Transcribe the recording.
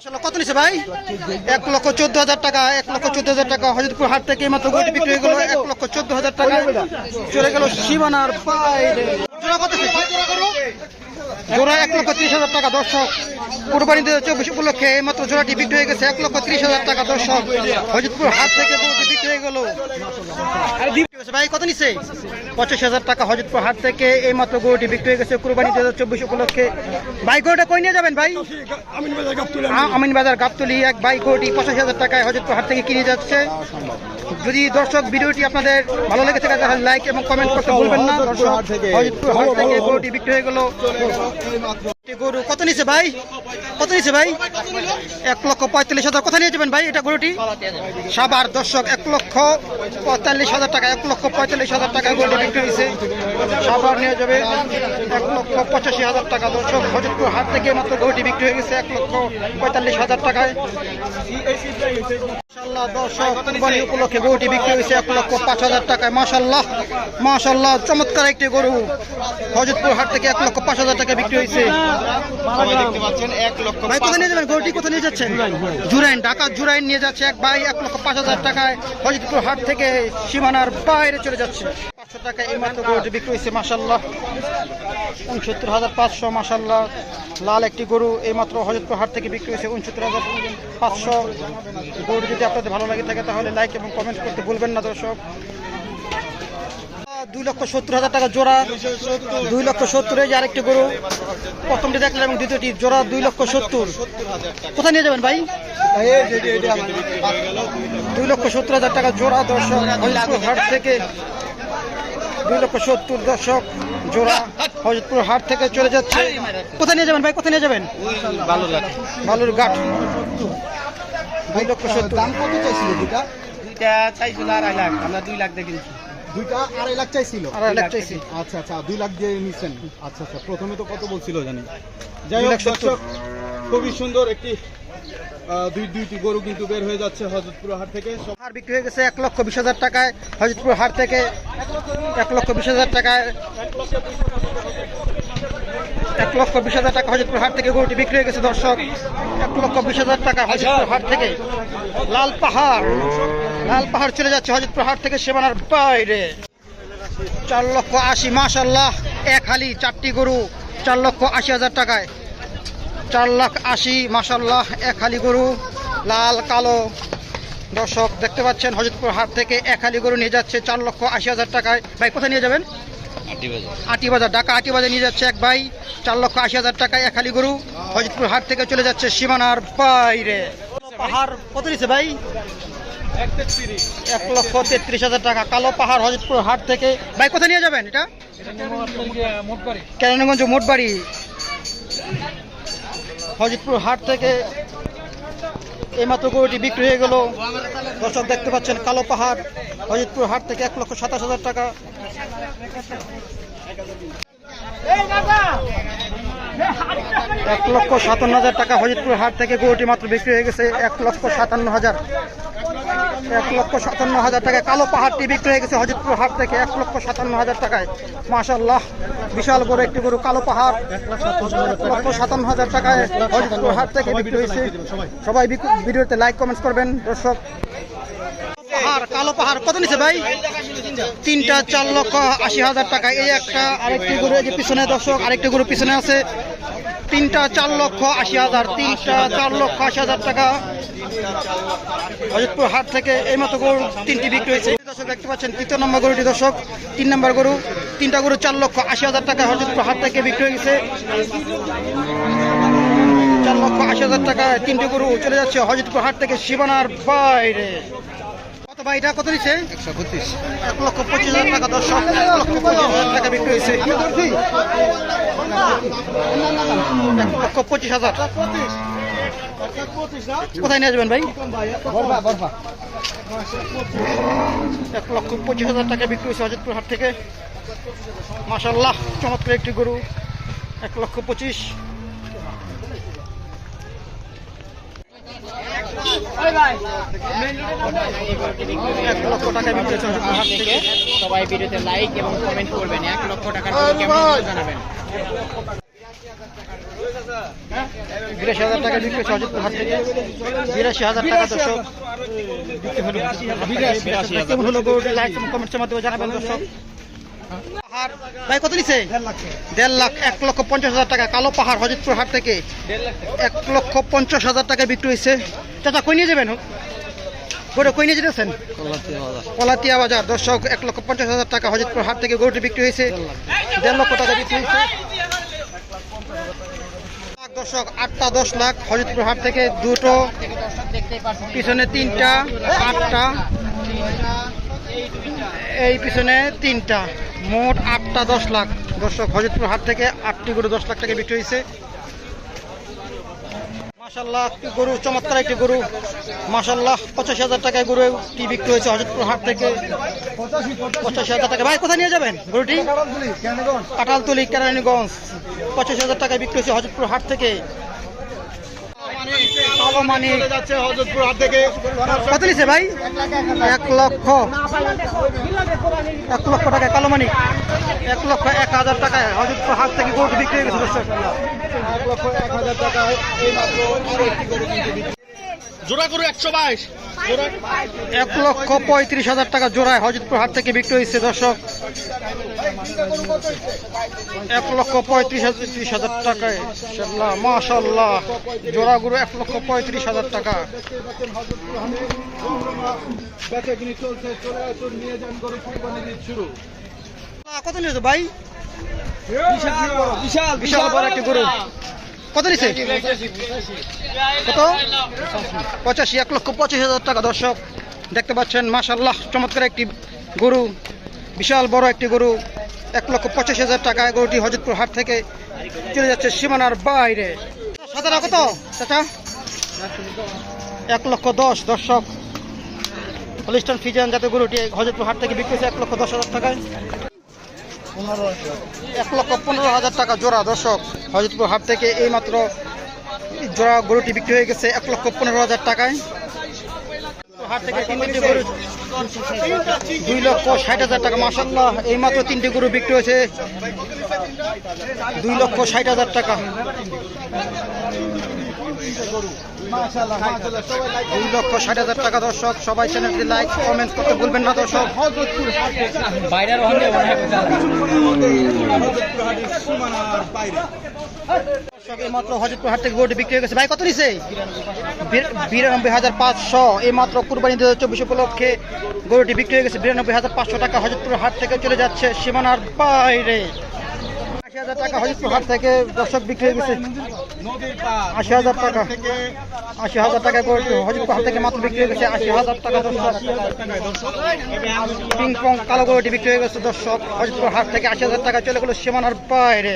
কত নিছে ভাই? 1,14,000 টাকা। 1,14,000 টাকা হযরতপুর হাট থেকে মাত্র গরুটি বিক্রি হয়ে গেল 1,14,000 টাকা। চলে গেল সীমানার বাইরে। জোড়া কত? জোড়া 1,30,000 টাকা। দর্শক কুরবানি 2024 উপলক্ষে মাত্র জোড়াটি বিক্রি হয়ে গেছে 1,30,000 টাকা। দর্শক হযরতপুর হাট থেকে গরুটি বিক্রি হয়ে গেল। ভাই কত নিছে? 85,000 টাকা। হযরতপুর হাট থেকে এই মাত্র গরুটি বিক্রি হয়ে গেছে কুরবানি 2024 উপলক্ষে। ভাই গরুটা কই নিয়ে যাবেন ভাই? আমিন বাজার গাবতলী। এক ভাই গরুটি 85,000 টাকায় হযরতপুর হাট থেকে কিনে যাচ্ছে। যদি দর্শক ভিডিওটি আপনাদের ভালো লেগে থাকে তাহলে লাইক এবং কমেন্ট করতে ভুলবেন না। দর্শক হযরতপুর হাট থেকে গরুটি বিক্রি হয়ে গেল। গরু কত নিছে ভাই? কত নিছে ভাই? 1,45,000। কোথায় নিয়ে যাবেন ভাই এটা গরুটি? সাভার। দর্শক 1,45,000 টাকা। 1,45,000 টাকা গরুটি বিক্রি হয়েছে। সাভার নিয়ে যাবে 1,85,000 টাকা। দর্শক হযরতপুর হাট থেকে মাত্র গরুটি বিক্রি হয়ে গেছে 1,45,000 টাকায়। মাশাআল্লাহ দর্শক কুরবানি উপলক্ষে গরুটি বিক্রি হয়েছে 1,05,000 টাকায়। মাশাআল্লাহ মাশাআল্লাহ চমৎকার একটি গরু হযরতপুর হাট থেকে 1,05,000 টাকা বিক্রি হয়েছে। সবাই দেখতে পাচ্ছেন 1 লক্ষ। ভাই কোথায় নিয়ে যাবেন গরুটি? কোথায় নিয়ে যাচ্ছেন? জুরাইন। ঢাকা জুরাইন নিয়ে যাচ্ছে এক ভাই 1,05,000 টাকায় হযরতপুর হাট থেকে সীমানার বাইরে চলে যাচ্ছে। 500 টাকা এই মাত্র গরুটি বিক্রি হয়েছে। মাশাআল্লাহ 69,500। মাশাআল্লাহ লাল একটি গরু এই মাত্র হযরতপুর হাট থেকে বিক্রি হয়েছে 69,500। গরু যদি আপনাদের ভালো লাগে থাকে তাহলে লাইক এবং কমেন্ট করতে ভুলবেন না। দর্শক 2,70,000 টাকা জোড়া। 2,70,000 এই যে আরেকটি গরু প্রথমটি দেখলেন এবং দ্বিতীয়টি জোড়া 2,70,000। কোথায় নিয়ে যাবেন ভাই? 2,70,000 টাকা জোড়া। দর্শক হযরতপুর হাট থেকে 2,70,000 দর্শক জোড়া হযরতপুর হাট থেকে চলে যাচ্ছে। কোথায় নিয়ে যাবেন ভাই? কোথায় নিয়ে যাবেন? বালুরঘাট। 2,70,000। দাম কত চাইছিল দুইটা? দুইটা চাইছিল 2.5 লাখ। আমরা 2 লাখ দিয়ে কিনছি। দুইটা 2.5 লাখ চাইছিল। 2.5 লাখ চাইছি। আচ্ছা আচ্ছা 2 লাখ দিয়ে নিছেন। আচ্ছা আচ্ছা প্রথমে তো কত বলছিল জানি। যাই হোক দর্শক খুবই সুন্দর একটি দুইটি গরু কিন্তু বের হয়ে যাচ্ছে হযরতপুর হাট থেকে। আর বিক্রি হয়ে গেছে 1,20,000 টাকায় হযরতপুর হাট থেকে। 1,20,000 টাকায় 1,20,000 টাকা হযরতপুর হাট থেকে গরুটি বিক্রি হয়ে গেছে। দর্শক 1,20,000 টাকা হযরতপুর হাট থেকে। লাল পাহাড় চলে যাচ্ছে হযরতপুর হাট থেকে সীমানার বাইরে। 4,80,000। মাশাআল্লাহ এক হালি 4টি গরু 4,80,000 টাকায়। 4,80,000। মাশাআল্লাহ এক হালি গরু লাল কালো। দর্শক দেখতে পাচ্ছেন হযরতপুর হাট থেকে এক হালি গরু নিয়ে যাচ্ছে 4,80,000 টাকায়। ভাই কোথায় নিয়ে যাবেন? আটি বাজার। ঢাকা আটি বাজার নিয়ে যাচ্ছে এক ভাই 4,80,000 টাকায় এক হালি গরু হযরতপুর হাট থেকে চলে যাচ্ছে সীমানার বাইরে। পাহাড় কত নিচ্ছে ভাই? 1,33,000 টাকা। কালো পাহাড় হযরতপুর হাট থেকে। ভাই কোথায় নিয়ে যাবেন এটা? কেরানীগঞ্জ মোটবাড়ি। হযরতপুর হাট থেকে এইমাত্র গরুটি বিক্রি হয়ে গেল। দর্শক দেখতে পাচ্ছেন কালো পাহাড় হযরতপুর হাট থেকে 1,27,000 টাকা। 1,57,000 টাকা হযরতপুর হাট থেকে গরুটি মাত্র বিক্রি হয়ে গেছে 1,57,000। 1,57,000 টাকায় কালো পাহাড়টি বিক্রি হয়ে গেছে হযরতপুর হাট থেকে 1,57,000 টাকায়। মাশাআল্লাহ বিশাল বড় একটি গরু কালো পাহাড় 1,57,000 টাকায় হযরতপুর হাট থেকে বিক্রি হয়েছে। সবাই ভিডিওতে লাইক কমেন্টস করবেন। দর্শক কালো পাহাড় কত নিছে ভাই? তিনটা 4,80,000 টাকা। এই একটা আরেকটি গরু এই যে পিছনে দর্শক আরেকটি গরু পিছনে আছে। তিনটা 4,80,000। তিনটা 4,80,000 টাকা হযরতপুর হাট থেকে এই মতো গরু 3টি বিক্রি হয়েছে। দর্শক দেখতে পাচ্ছেন 3 নম্বর গরুটি। দর্শক 3 নম্বর গরু 3টা গরু 4,80,000 টাকা হযরতপুর হাট থেকে বিক্রি হয়ে গেছে। 4,80,000 টাকায় 3টি গরু চলে যাচ্ছে হযরতপুর হাট থেকে সীমানার বাইরে। কত ভাই এটা কত দিচ্ছে? 125। 1,25,000 টাকা। দর্শক 1,25,000 টাকা বিক্রি হয়েছে। 1,25,000। কোথায় নিয়ে যাবেন ভাই? 1,25,000 টাকা বিক্রি হয়েছে হযরতপুর হাট থেকে। মাশাআল্লাহ চমৎকার একটি গরু 1,25,000। 1 লক্ষ টাকা বিক্রি হয়েছে হযরতপুর হাট থেকে। সবাই ভিডিওতে লাইক এবং কমেন্ট করবেন। 1 লক্ষ টাকার জানাবেন। 82,000 টাকা বিক্রি হচ্ছে হজরতপুর হাট থেকে। 82,000 টাকা দর্শক বিক্রি হলো। কেমন হলো গরুটি লাইক কমেন্টসের মাধ্যমে জানাবেন দর্শক। পাহাড় ভাই কত নিছে? 1.5 লাখ। 1,50,000 টাকা কালো পাহাড় হজরতপুর হাট থেকে 1,50,000 টাকা বিক্রি হয়েছে। চাচা কই নিয়ে যাবেন? গরু কই নিয়ে যেতেছেন? কলাতিয়া বাজার দর্শক। 1,50,000 টাকা হজরতপুর হাট থেকে গরুটি বিক্রি হয়েছে। 1.5 লক্ষ টাকা বিক্রি হয়েছে দর্শক। 8টা 10 লাখ হজরতপুর হাট থেকে। দুটো পিছনে 3টা 8টা, এই পিছনে 3টা, মোট 8টা 10 লাখ দর্শক। হজরতপুর হাট থেকে 8টি গরু 10 লাখ টাকা বিক্রি হয়েছে। মাশাআল্লাহ গরু, চমৎকার একটি গরু মাশাআল্লাহ। 85,000 টাকায় গরুটি বিক্রি হয়েছে হজরতপুর হাট থেকে। 85,000 টাকা। ভাই কোথায় নিয়ে যাবেন গরুটি? কাঁঠালতলি কেরানীগঞ্জ। 85,000 টাকায় বিক্রি হয়েছে হজরতপুর হাট থেকে। কালো মানিক যাচ্ছে হযরতপুর হাট থেকে। কত নিছে ভাই? 1 লক্ষ টাকা কালো মানিক। 1,01,000 টাকায় হজরতপুর হাট থেকে গরুটি বিক্রি হয়ে গেছে দর্শক। 1,01,000 টাকায় এই মাত্র আরেকটি গরু কিন্তু বিক্রি। জোড়া গরু 122। 1,35,000 টাকা জোড়ায় হজরতপুর হাট থেকে বিক্রি হয়েছে দর্শক। 1,35,000 টাকায় মাশাআল্লাহ জোড়া গরু 1,35,000 টাকা। বেচাকিনি চলছে, চলে আসুন নিয়ে যান গরু কুরবানির ঈদ শুরু। কত নিয়েছে ভাই? বিশাল বিশাল বড় একটি গরু। কত নিছে? কত? 85। 1,85,000 টাকা দর্শক দেখতে পাচ্ছেন মাশাআল্লাহ চমৎকার একটি গরু, বিশাল বড় একটি গরু। 1,85,000 টাকায় গরুটি হজরতপুর হাট থেকে চলে যাচ্ছে সীমানার বাইরে। সাদারা কত চাচা? 1,10,000 দর্শক। হলিস্টান ফিজিয়ান জাতের গরুটি হজরতপুর হাট থেকে বিক্রি হয়েছে 1,10,000 টাকায়। 1,15,000 টাকা জোড়া দর্শক হজরতপুর হাট থেকে এই মাত্র জোড়া গরুটি বিক্রি হয়ে গেছে 1,15,000 টাকায়। হাট থেকে 3টি গরু 2,60,000 টাকা মাশাআল্লাহ। এই মাত্র 3টি গরু বিক্রি হয়েছে 2,60,000 টাকা। 2,60,000 টাকা দর্শক। সবাই চ্যানেলটি লাইক কমেন্ট করতে ভুলবেন না দর্শক। হযরতপুর হাট থেকে বাইরের হলে হযরতপুর হাটের সীমানার বাইরে। দর্শক এই মাত্র হজরতপুর হাট থেকে গরুটি বিক্রি হয়ে গেছে। ভাই কত নিছে? 92,500। এই মাত্র কুরবানি 2024 উপলক্ষে গরুটি বিক্রি হয়ে গেছে 92,500 টাকা। হজরতপুর হাট থেকে চলে যাচ্ছে সীমানার বাইরে। 80,000 টাকা হজরতপুর হাট থেকে দর্শক বিক্রি হয়ে গেছে। নদীর পার 80,000 টাকা। 80,000 টাকা গরুটি হজরতপুর হাট থেকে মাত্র বিক্রি হয়ে গেছে 80,000 টাকা দর্শক। পিং পং কালো গরুটি বিক্রি হয়ে গেছে দর্শক হজরতপুর হাট থেকে 80,000 টাকা চলে গেল সীমানার বাইরে।